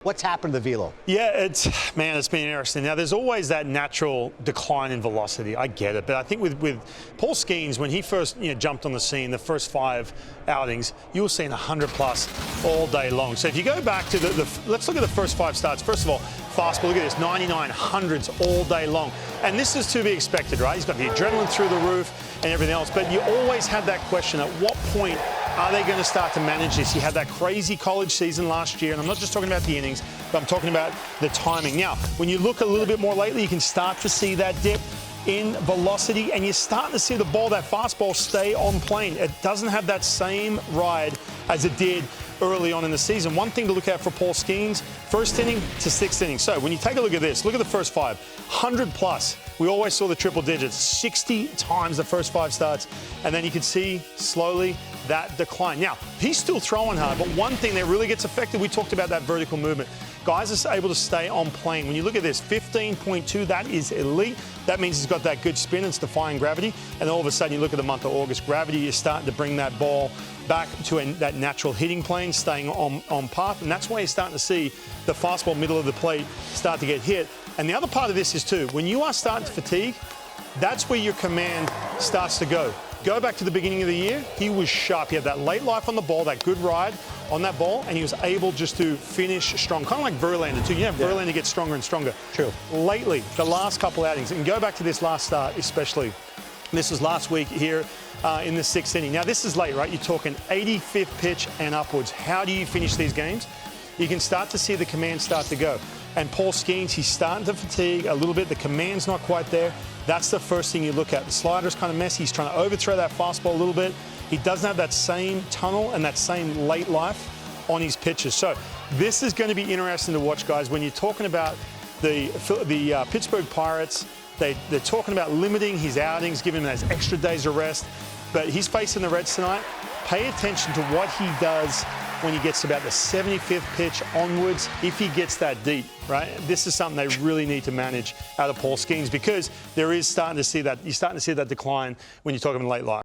What's happened to the velo? Yeah, it's been interesting. Now, there's always that natural decline in velocity. I get it, but I think with Paul Skenes, when he first jumped on the scene, the first 5 outings, you were seeing 100+ all day long. So if you go back to let's look at the first 5 starts. First of all, fastball. Look at this, 99, 100s all day long, and this is to be expected, right? He's got the adrenaline through the roof and everything else. But you always had that question: at what point are they going to start to manage this? You had that crazy college season last year, and I'm not just talking about the innings, but I'm talking about the timing. Now, when you look a little bit more lately, you can start to see that dip in velocity, and you're starting to see the ball, that fastball, stay on plane. It doesn't have that same ride as it did early on in the season. One thing to look at for Paul Skenes, first inning to 6th inning. So when you take a look at this, look at the first 5, 100+. We always saw the triple digits, 60 times the first 5 starts, and then you can see slowly that decline. Now, he's still throwing hard, but one thing that really gets affected, we talked about that vertical movement. Guys are able to stay on plane. When you look at this, 15.2, that is elite. That means he's got that good spin, it's defying gravity. And all of a sudden, you look at the month of August, gravity is starting to bring that ball back to that natural hitting plane, staying on path. And that's why you're starting to see the fastball middle of the plate start to get hit. And the other part of this is too, when you are starting to fatigue, that's where your command starts to go. Go back to the beginning of the year, he was sharp. He had that late life on the ball, that good ride on that ball, and he was able just to finish strong. Kind of like Verlander too. Verlander gets stronger and stronger. True. Lately, the last couple outings, and go back to this last start especially. This was last week here in the 6th inning. Now, this is late, right? You're talking 85th pitch and upwards. How do you finish these games? You can start to see the command start to go. And Paul Skenes, he's starting to fatigue a little bit. The command's not quite there. That's the first thing you look at. The slider's kind of messy. He's trying to overthrow that fastball a little bit. He doesn't have that same tunnel and that same late life on his pitches. So this is going to be interesting to watch, guys. When you're talking about the Pittsburgh Pirates, they're talking about limiting his outings, giving him those extra days of rest. But he's facing the Reds tonight. Pay attention to what he does when he gets to about the 75th pitch onwards, if he gets that deep, right? This is something they really need to manage out of Paul Skenes, because there is starting to see that, you're starting to see that decline when you're talking late life.